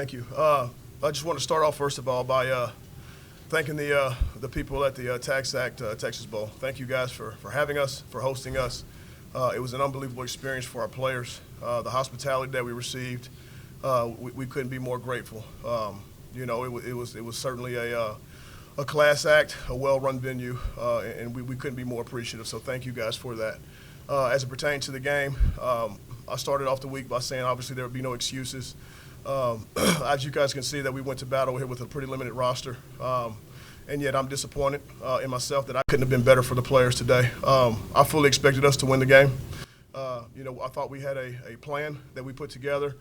Thank you. I just want to start off, first of all, by thanking the people at the Tax Act Texas Bowl. Thank you guys for having us, for hosting us. It was an unbelievable experience for our players. The hospitality that we received, we couldn't be more grateful. It was certainly a class act, a well-run venue, and we couldn't be more appreciative. So thank you guys for that. As it pertains to the game, I started off the week by saying obviously there would be no excuses. As you guys can see, that we went to battle here with a pretty limited roster, and yet I'm disappointed in myself that I couldn't have been better for the players today. I fully expected us to win the game. I thought we had a plan that we put together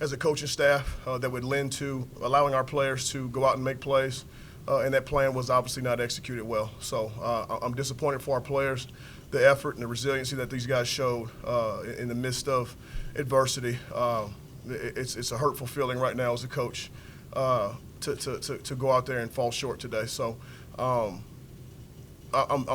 as a coaching staff that would lend to allowing our players to go out and make plays, and that plan was obviously not executed well. So I'm disappointed for our players, the effort and the resiliency that these guys showed in the midst of adversity. It's a hurtful feeling right now as a coach to go out there and fall short today. So I'm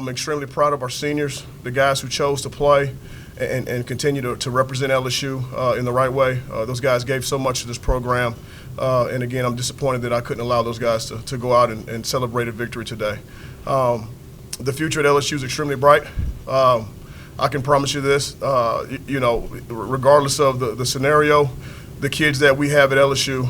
extremely proud of our seniors, the guys who chose to play and continue to represent LSU in the right way. Those guys gave so much to this program. And again, I'm disappointed that I couldn't allow those guys to go out and celebrate a victory today. The future at LSU is extremely bright. I can promise you this, regardless of the scenario, the kids that we have at LSU,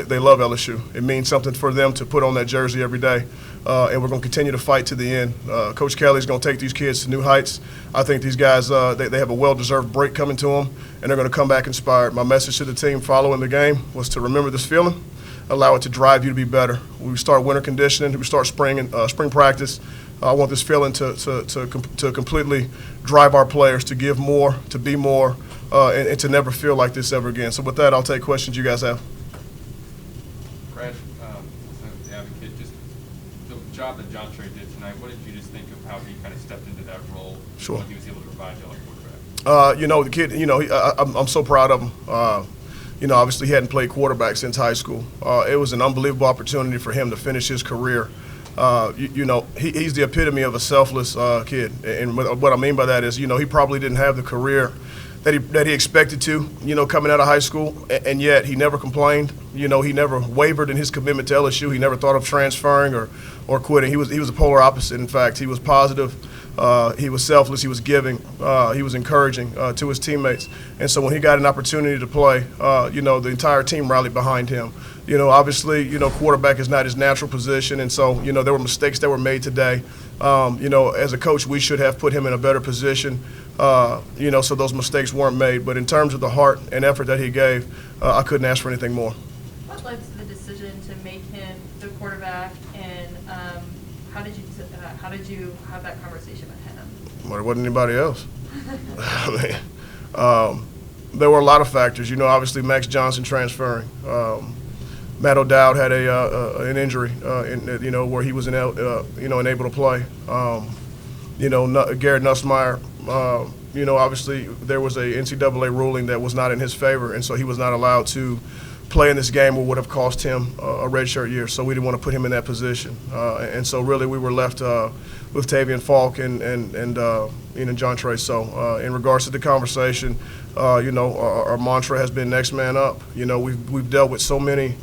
they love LSU. It means something for them to put on that jersey every day, and we're going to continue to fight to the end. Coach Kelly's going to take these kids to new heights. I think these guys, they have a well-deserved break coming to them, and they're going to come back inspired. My message to the team following the game was to remember this feeling, allow it to drive you to be better. We start winter conditioning, we start spring practice. I want this feeling to completely drive our players to give more, to be more, and to never feel like this ever again. So with that, I'll take questions you guys have. Brad, the advocate, just the job that John Trey did tonight, what did you just think of how he kind of stepped into that role? Sure. When he was able to provide you like quarterback? The kid, I'm so proud of him. Obviously he hadn't played quarterback since high school. It was an unbelievable opportunity for him to finish his career. He's the epitome of a selfless kid, and what I mean by that is, he probably didn't have the career that he expected to, coming out of high school, and yet he never complained. He never wavered in his commitment to LSU. He never thought of transferring or quitting. He was a polar opposite. In fact, he was positive. He was selfless. He was giving. He was encouraging to his teammates. And so when he got an opportunity to play, the entire team rallied behind him. Obviously, quarterback is not his natural position, and so, there were mistakes that were made today. As a coach, we should have put him in a better position, so those mistakes weren't made. But in terms of the heart and effort that he gave, I couldn't ask for anything more. What led to the decision to make him the quarterback, and how did you have that conversation with him? Well, it wasn't anybody else. There were a lot of factors. Obviously Max Johnson transferring. Matt O'Dowd had an injury, where he was unable to play. Garrett Nussmeier, obviously there was a NCAA ruling that was not in his favor, and so he was not allowed to play in this game, or would have cost him a redshirt year. So we didn't want to put him in that position, and so really we were left with Tavian Falk and John Trey. So in regards to the conversation, our mantra has been next man up. We've dealt with so many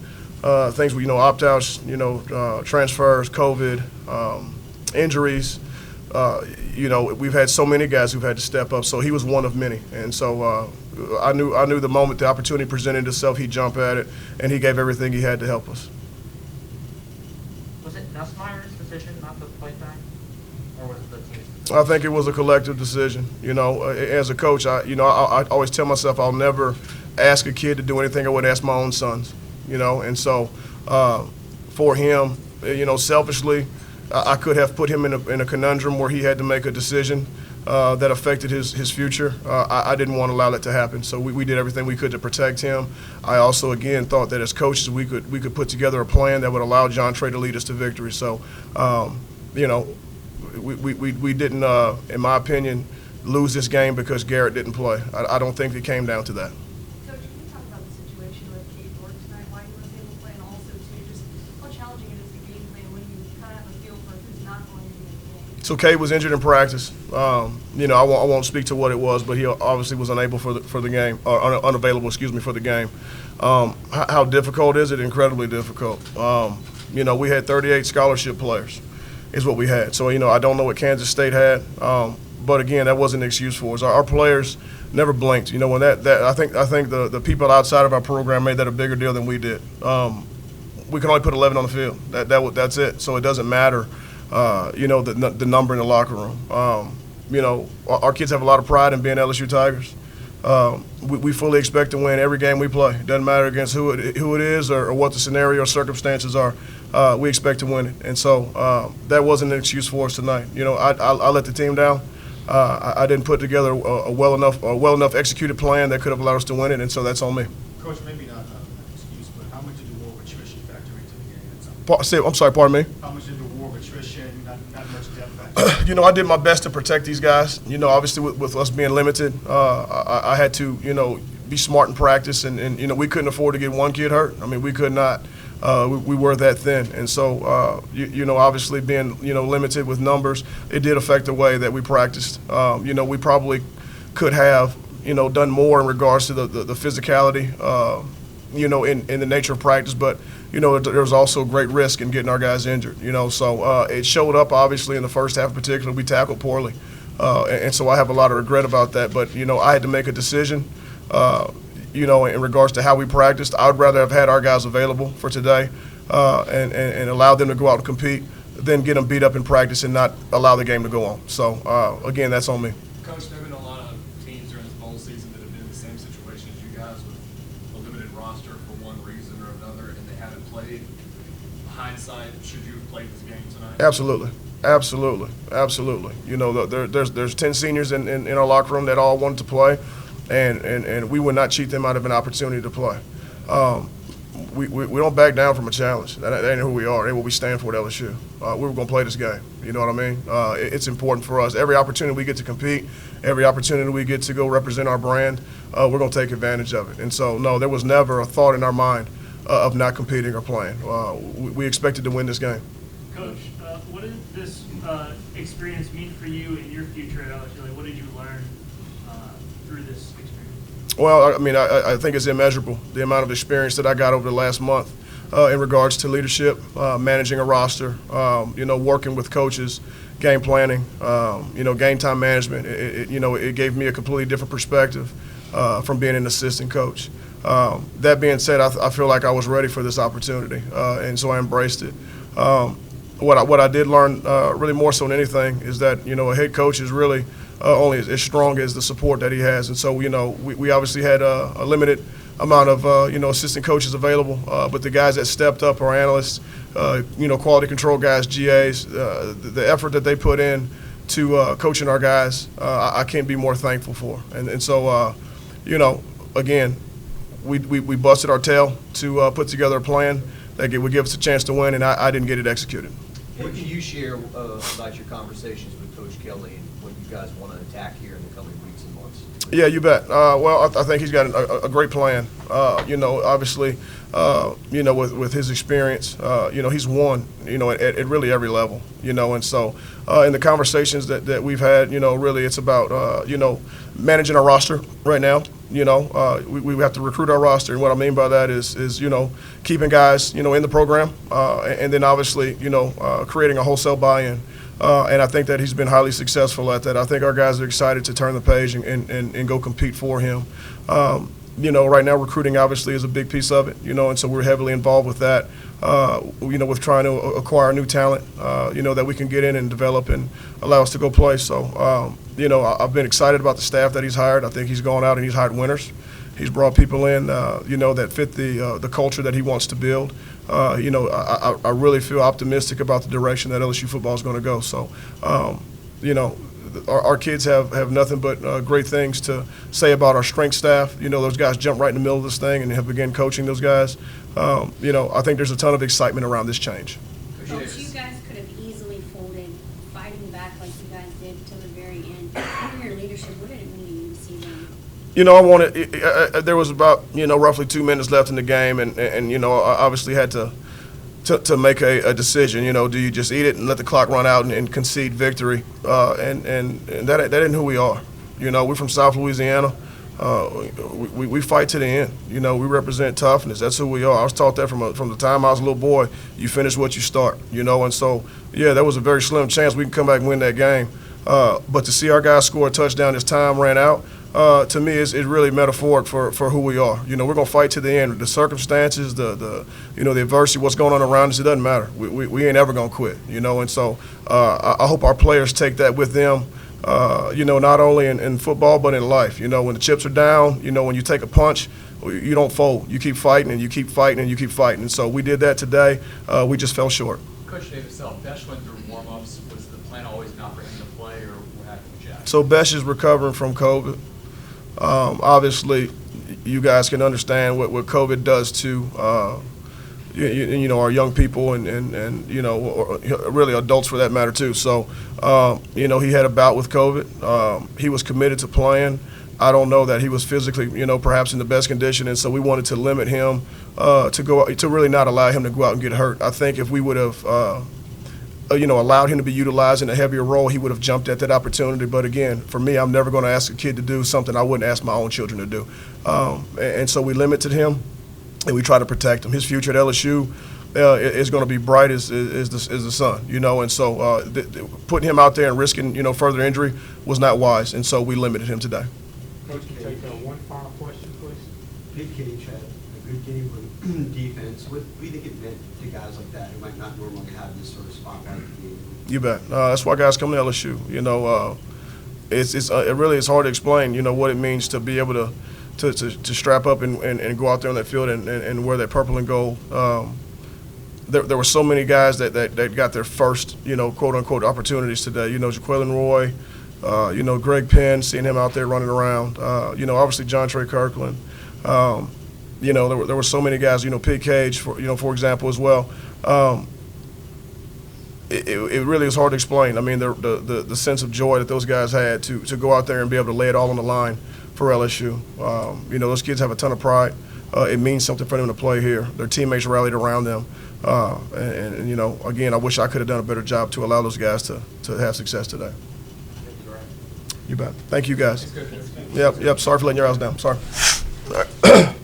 things, opt-outs, transfers, COVID, injuries. We've had so many guys who've had to step up. So he was one of many, and so I knew the moment the opportunity presented itself, he'd jump at it, and he gave everything he had to help us. Was it Nussmeier's decision not to play back, or was it the team's decision? I think it was a collective decision. As a coach, I always tell myself I'll never ask a kid to do anything I would ask my own sons. And so for him, selfishly, I could have put him in a conundrum where he had to make a decision that affected his future. I didn't want to allow that to happen, so we did everything we could to protect him. I also, again, thought that as coaches we could put together a plan that would allow John Trey to lead us to victory. So, we didn't, in my opinion, lose this game because Garrett didn't play. I don't think it came down to that. Coach, can you talk about the situation with Edwards tonight, why he wasn't able to play, and also, too, just how challenging it is to game plan when you kind of have a feel for who's not going to be in the game? So Cade was injured in practice. You know, I won't speak to what it was, but he obviously was unable for the game, or unavailable, excuse me, for the game. How difficult is it? Incredibly difficult. You know, we had 38 scholarship players, is what we had. So, you know, I don't know what Kansas State had, but again, that wasn't an excuse for us. Our players never blinked. You know, when that I think the people outside of our program made that a bigger deal than we did. We can only put 11 on the field. That's it. So it doesn't matter. You know, the number in the locker room. You know, our kids have a lot of pride in being LSU Tigers. We fully expect to win every game we play. It doesn't matter against who it is or what the scenario or circumstances are. We expect to win it. And so that wasn't an excuse for us tonight. You know, I let the team down. I didn't put together a well enough executed plan that could have allowed us to win it, and so that's on me. Coach, maybe not an excuse, but how much did the war of attrition factor into the game? I'm sorry, pardon me? How much did the war of attrition, not much depth factor? You know, I did my best to protect these guys. You know, obviously with us being limited, I had to, you know, be smart in practice, and you know, we couldn't afford to get one kid hurt. I mean, we could not. We were that thin, and so you know, obviously being, you know, limited with numbers, it did affect the way that we practiced. You know, we probably could have, you know, done more in regards to the physicality, you know, in the nature of practice, but you know, there was also great risk in getting our guys injured. You know, so it showed up obviously in the first half in particular. We tackled poorly, and so I have a lot of regret about that. But you know, I had to make a decision. You know, in regards to how we practiced, I would rather have had our guys available for today and allow them to go out and compete than get them beat up in practice and not allow the game to go on. So, again, that's on me. Coach, there have been a lot of teams during this bowl season that have been in the same situation as you guys with a limited roster for one reason or another, and they haven't played. Hindsight, should you have played this game tonight? Absolutely. Absolutely. You know, there's 10 seniors in our locker room that all wanted to play. And we would not cheat them out of an opportunity to play. We don't back down from a challenge. That ain't who we are. It ain't what we stand for at LSU. We were going to play this game. You know what I mean? It's important for us. Every opportunity we get to compete, every opportunity we get to go represent our brand, we're going to take advantage of it. And so, no, there was never a thought in our mind of not competing or playing. We expected to win this game. Coach, what did this experience mean for you in your future at LSU? Like, what did you learn through this experience? Well, I mean, I think it's immeasurable, the amount of experience that I got over the last month in regards to leadership, managing a roster, you know, working with coaches, game planning, you know, game time management. You know, it gave me a completely different perspective from being an assistant coach. That being said, I feel like I was ready for this opportunity, and so I embraced it. What I did learn really more so than anything is that, you know, a head coach is really only as strong as the support that he has. And so, you know, we obviously had a limited amount of, you know, assistant coaches available, but the guys that stepped up, our analysts, you know, quality control guys, GAs, the effort that they put in to coaching our guys, I can't be more thankful for. And so, you know, again, we busted our tail to put together a plan that would give us a chance to win, and I didn't get it executed. What can you share about your conversations with Coach Kelly and what you guys want to attack here in the coming weeks and months? Yeah, you bet. Well, I think he's got a great plan. You know, obviously, you know, with his experience, you know, he's won, you know, at really every level, you know, and so in the conversations that we've had, you know, really it's about, you know, managing our roster right now. You know, we have to recruit our roster, and what I mean by that is you know, keeping guys, you know, in the program, and then obviously, you know, creating a wholesale buy-in. And I think that he's been highly successful at that. I think our guys are excited to turn the page and go compete for him. You know, right now recruiting obviously is a big piece of it, you know, and so we're heavily involved with that, you know, with trying to acquire new talent, you know, that we can get in and develop and allow us to go play. So, you know, I've been excited about the staff that he's hired. I think he's gone out and he's hired winners. He's brought people in, you know, that fit the culture that he wants to build. You know, I really feel optimistic about the direction that LSU football is going to go. So, you know, our kids have nothing but great things to say about our strength staff. You know, those guys jump right in the middle of this thing and have begun coaching those guys. You know, I think there's a ton of excitement around this change. Coach, you guys could have easily folded, fighting back like you guys did till the very end. Under your leadership, what did it mean to see them? You know, there was about, you know, roughly 2 minutes left in the game, and you know, I obviously had to, to make a decision. You know, do you just eat it and let the clock run out and concede victory? And that ain't who we are. You know, we're from South Louisiana. We fight to the end. You know, we represent toughness. That's who we are. I was taught that from the time I was a little boy. You finish what you start. You know, and so yeah, there was a very slim chance we can come back and win that game. But to see our guys score a touchdown as time ran out, to me, is really metaphoric for who we are. You know, we're gonna fight to the end. The circumstances, the adversity, what's going on around us, it doesn't matter. We ain't ever gonna quit. You know, and so I hope our players take that with them. You know, not only in football but in life. You know, when the chips are down, you know, when you take a punch, you don't fold. You keep fighting and you keep fighting and you keep fighting. And so we did that today. We just fell short. Coach Davis, Besh went through warm-ups. Was the plan always not for him to play, or what happened with Jack? So Besh is recovering from COVID. Obviously, you guys can understand what COVID does to you know, our young people and you know, really adults for that matter too. So you know, he had a bout with COVID. He was committed to playing. I don't know that he was physically, you know, perhaps in the best condition, and so we wanted to limit him to really not allow him to go out and get hurt. I think if we would have you know, allowed him to be utilized in a heavier role, he would have jumped at that opportunity. But again, for me, I'm never going to ask a kid to do something I wouldn't ask my own children to do. And so we limited him, and we try to protect him. His future at LSU is going to be bright as the sun, you know. And so putting him out there and risking, you know, further injury was not wise. And so we limited him today. Coach, can I take one final question, please? Big Cage had a good game with defense. What do you think it meant to guys like that who might not normally have this sort of spotlight in the game? You bet. That's why guys come to LSU. You know, it really is hard to explain, you know, what it means to be able to strap up and go out there on that field and wear that purple and gold. There were so many guys that got their first, you know, quote unquote opportunities today. You know, Jaquelin Roy, you know, Greg Penn, seeing him out there running around. You know, obviously John Trey Kirkland. You know, there were so many guys. You know, Pig Cage, for example, as well. It really is hard to explain. I mean, the sense of joy that those guys had to go out there and be able to lay it all on the line for LSU. You know, those kids have a ton of pride. It means something for them to play here. Their teammates rallied around them. And you know, again, I wish I could have done a better job to allow those guys to have success today. You bet. Thank you, guys. Yep. Sorry for letting your house down. Sorry. All right.